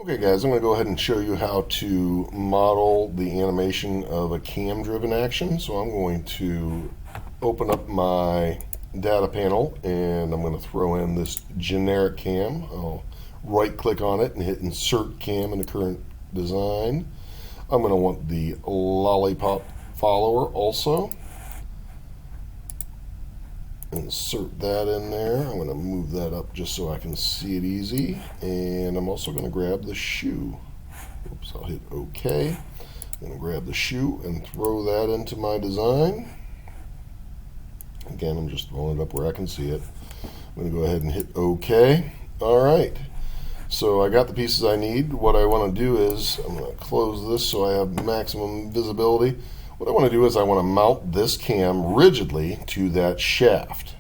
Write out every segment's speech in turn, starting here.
Okay guys, I'm going to go ahead and show you how to model the animation of a cam driven action. So I'm going to open up my data panel and I'm going to throw in this generic cam. I'll right click on it and hit insert cam in the current design. I'm going to want the lollipop follower also. Insert that in there. I'm going to move that up just so I can see it easy, and I'm also going to grab the shoe. Oops, I'll hit OK. I'm going to grab the shoe and throw that into my design. Again, I'm just throwing it up where I can see it. I'm going to go ahead and hit OK. Alright, so I got the pieces I need. What I want to do is I'm going to close this so I have maximum visibility. What I want to do is I want to mount this cam rigidly to that shaft.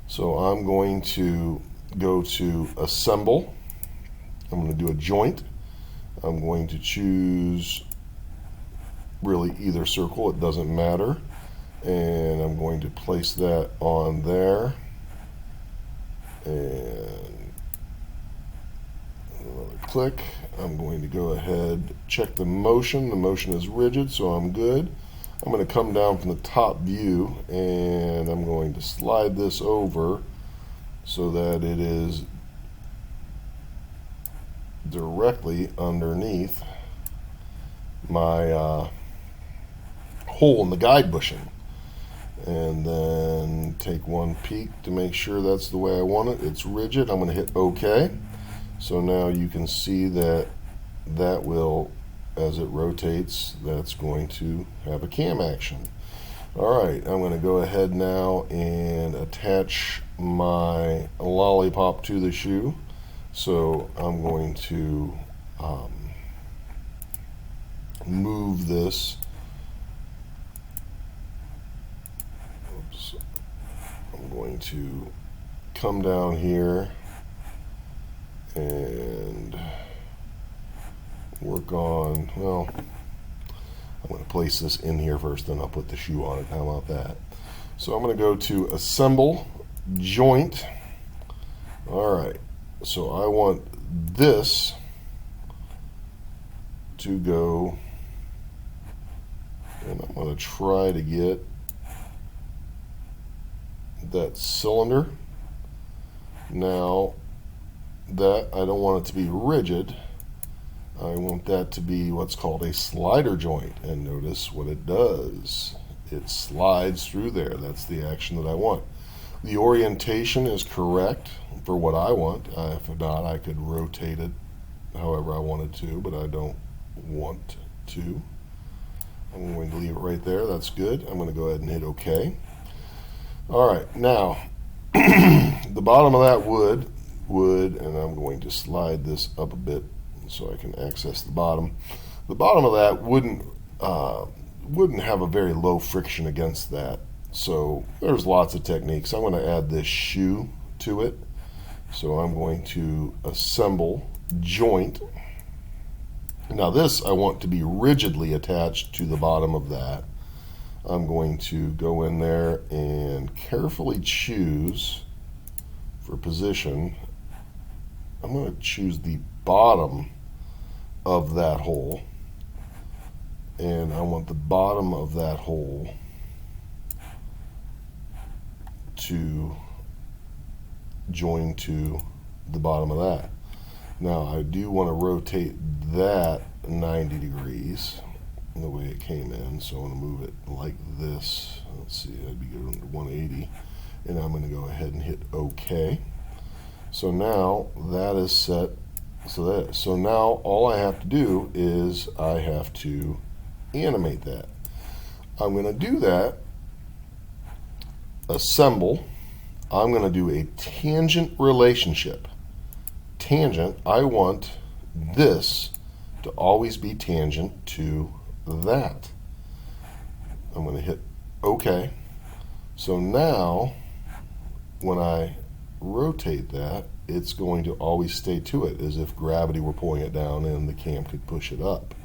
So I'm going to go to Assemble. I'm going to do a joint. I'm going to choose really either circle, it doesn't matter. And I'm going to place that on there. And another click. I'm going to go ahead, check the motion. The motion is rigid, so I'm good. I'm going to come down from the top view and I'm going to slide this over so that it is directly underneath my hole in the guide bushing. And then take one peek to make sure that's the way I want it. It's rigid. I'm going to hit OK. So now you can see that that will, as it rotates, that's going to have a cam action. Alright, I'm going to go ahead now and attach my lollipop to the shoe. So I'm going to move this. Oops. I'm going to come down here and work on, well, I'm going to place this in here first, then I'll put the shoe on it. How about that? So I'm going to go to Assemble, Joint. Alright, so I want this to go, and I'm going to try to get that cylinder. Now, that I don't want it to be rigid. I want that to be what's called a slider joint, and notice what it does. It slides through there. That's the action that I want. The orientation is correct for what I want. If not, I could rotate it however I wanted to, but I don't want to. I'm going to leave it right there. That's good. I'm going to go ahead and hit OK. Alright, now the bottom of that wood, and I'm going to slide this up a bit so I can access the bottom. The bottom of that wouldn't have a very low friction against that. So there's lots of techniques. I'm going to add this shoe to it. So I'm going to Assemble, Joint. Now this I want to be rigidly attached to the bottom of that. I'm going to go in there and carefully choose for position. I'm going to choose the bottom of that hole, and I want the bottom of that hole to join to the bottom of that. Now I do want to rotate that 90 degrees the way it came in, so I'm going to move it like this. Let's see, I'd be going to 180, and I'm going to go ahead and hit OK. So now that is set. So now all I have to do is I have to animate that. I'm going to do that. Assemble. I'm going to do a tangent relationship. Tangent, I want this to always be tangent to that. I'm going to hit OK. So now when I rotate that, it's going to always stay to it, as if gravity were pulling it down and the cam could push it up.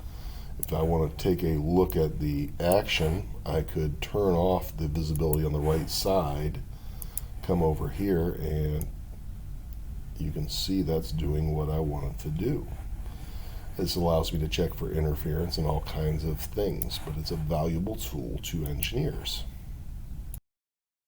If I want to take a look at the action, I could turn off the visibility on the right side, come over here, and you can see that's doing what I want it to do. This allows me to check for interference and all kinds of things, but it's a valuable tool to engineers.